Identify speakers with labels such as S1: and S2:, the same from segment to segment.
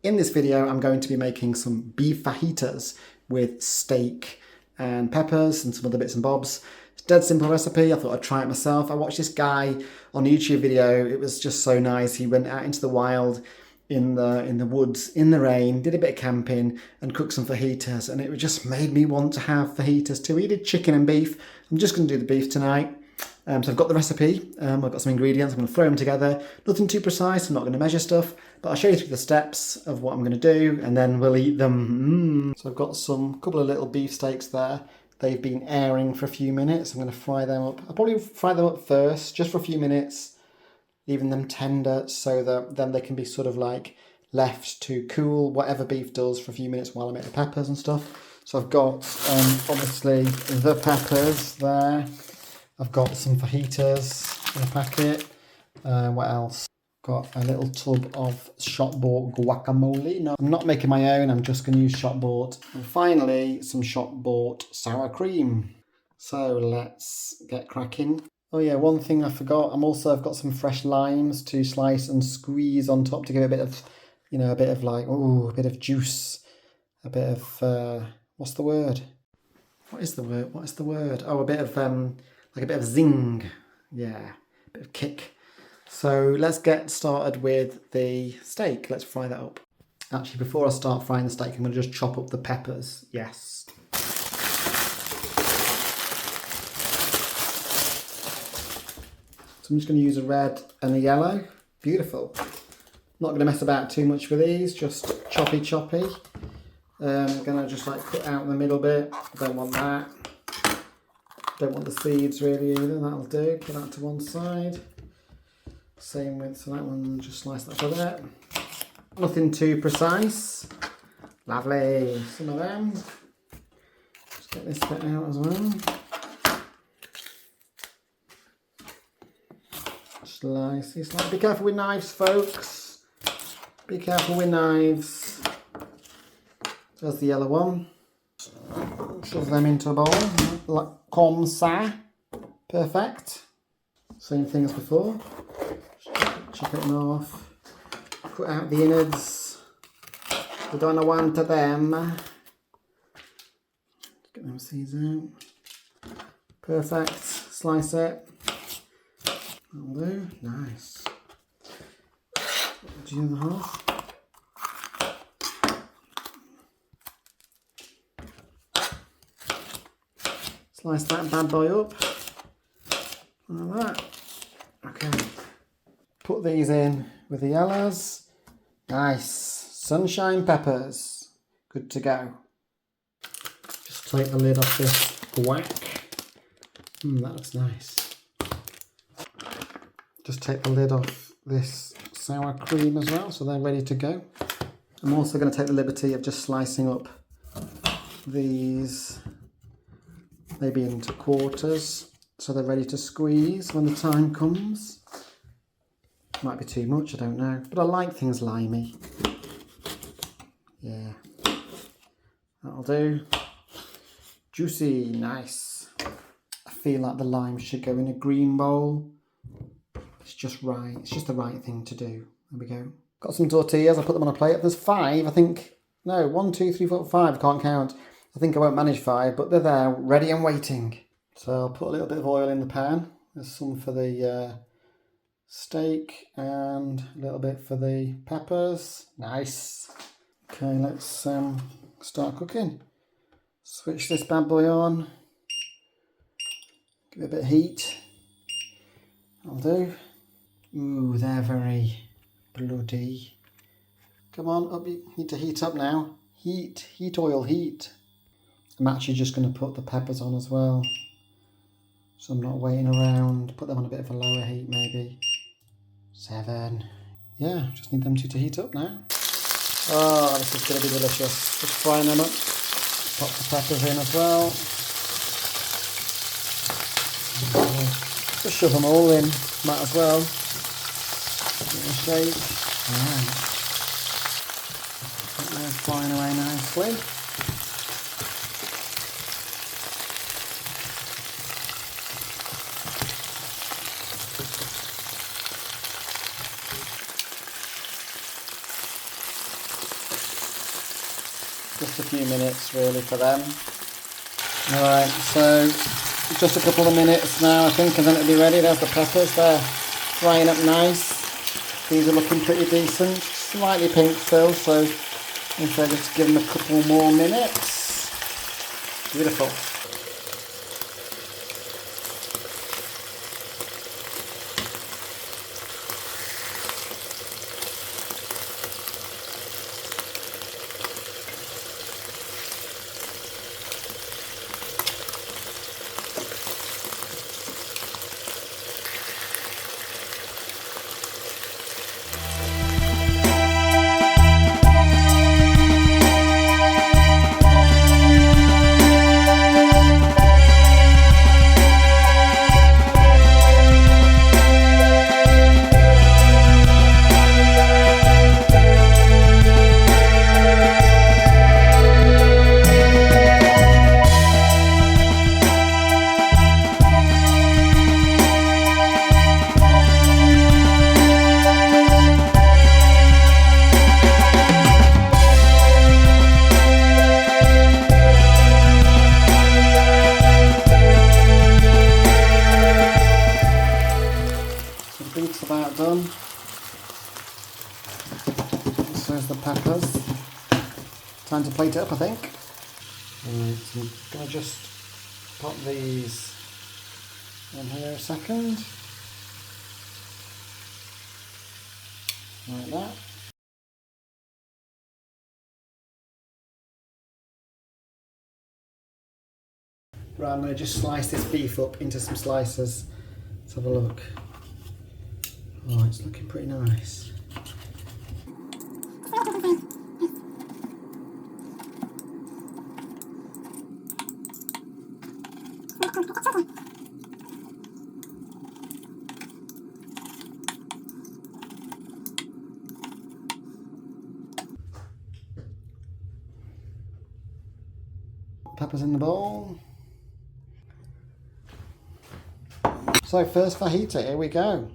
S1: In this video, I'm going to be making some beef fajitas with steak and peppers and some other bits and bobs. It's a dead simple recipe. I thought I'd try it myself. I watched this guy on a YouTube video. It was just so nice. He went out into the wild in the woods, in the rain, did a bit of camping and cooked some fajitas, and it just made me want to have fajitas too. He did chicken and beef. I'm just going to do the beef tonight. So I've got the recipe, I've got some ingredients, I'm going to throw them together. Nothing too precise, I'm not going to measure stuff, but I'll show you through the steps of what I'm going to do and then we'll eat them. So I've got some couple of little beef steaks there. They've been airing for a few minutes. I'm going to fry them up. I'll probably fry them up first, just for a few minutes, leaving them tender so that then they can be sort of like left to cool whatever beef does for a few minutes while I make the peppers and stuff. So I've got obviously the peppers there. I've got some fajitas in a packet. What else? Got a little tub of shop-bought guacamole. No, I'm not making my own. I'm just going to use shop-bought. And finally, some shop-bought sour cream. So let's get cracking. Oh yeah, one thing I forgot. I've got some fresh limes to slice and squeeze on top to give it a bit of, a bit of like, a bit of juice, a bit of what's the word? What is the word? Oh, a bit of like a bit of zing, yeah, a bit of kick. So let's get started with the steak. Let's fry that up. Actually, before I start frying the steak, I'm going to just chop up the peppers. Yes. So I'm just going to use a red and a yellow. Beautiful. Not going to mess about too much with these, just choppy. I'm going to just like cut out the middle bit. I don't want that. Don't want the seeds really either, that'll do. Put that to one side. Same with, so that one, just slice that for there. Nothing too precise. Lovely. Some of them. Just get this bit out as well. Slicey. Be careful with knives, folks. Be careful with knives. There's the yellow one. Shove them into a bowl. Like comme ça. Perfect. Same thing as before. Chop it off. Cut out the innards. We don't want them. Get them seeds out. Perfect. Slice it. That'll do. Nice. Do the other half. Slice that bad boy up, like that. Okay. Put these in with the yellows. Nice. Sunshine peppers. Good to go. Just take the lid off this guac. That looks nice. Just take the lid off this sour cream as well, so they're ready to go. I'm also going to take the liberty of just slicing up these maybe into quarters, so they're ready to squeeze when the time comes. Might be too much, I don't know, but I like things limey. Yeah, that'll do. Juicy, nice. I feel like the lime should go in a green bowl. It's just right, it's just the right thing to do. There we go. Got some tortillas, I put them on a plate. There's 5, I think. No, 1, 2, 3, 4, 5, can't count. I think I won't manage 5, but they're there, ready and waiting. So I'll put a little bit of oil in the pan. There's some for the steak and a little bit for the peppers. Nice. Okay, let's start cooking. Switch this bad boy on. Give it a bit of heat. That'll do. Ooh, they're very bloody. Come on, up, you need to heat up now. Heat oil, heat. I'm actually just going to put the peppers on as well, so I'm not waiting around. Put them on a bit of a lower heat maybe. 7. Yeah, just need them to heat up now. Oh, this is going to be delicious. Just frying them up. Pop the peppers in as well. Just shove them all in, might as well. Give it a shake. Alright. They're frying away nicely. Just a few minutes really for them. Alright, so just a couple of minutes now I think, and then it'll be ready. There's the peppers, they're frying up nice. These are looking pretty decent, slightly pink still, so if I just give them a couple more minutes. Beautiful. Beef's about done. So there's the peppers. Time to plate it up, I think. Right, so I'm going to just pop these on here a second. Like that. Right, I'm going to just slice this beef up into some slices. Let's have a look. Oh, it's looking pretty nice. Peppers in the bowl. So first fajita, here we go.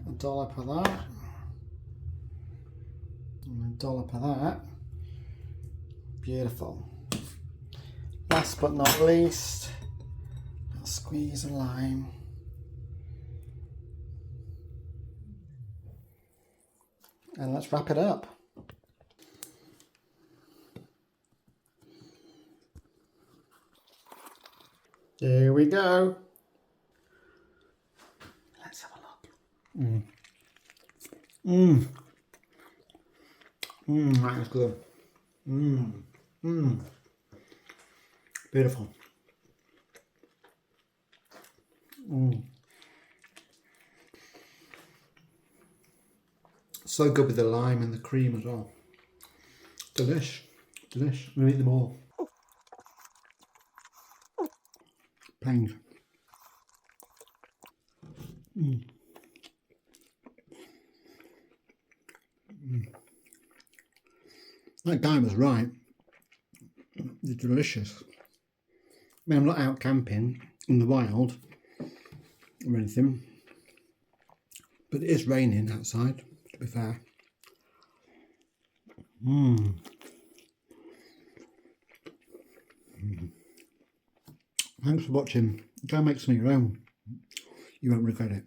S1: A dollop of that. And a dollop of that. Beautiful. Last but not least, I'll squeeze a lime. And let's wrap it up. Here we go. Let's have a look. That is good. Beautiful. So good with the lime and the cream as well. Delish. Delish. I'm going to eat them all. Bang. That guy was right. They're delicious. I mean, I'm not out camping in the wild or anything, but it is raining outside, to be fair. Thanks for watching. Go make some of your own. You won't regret it.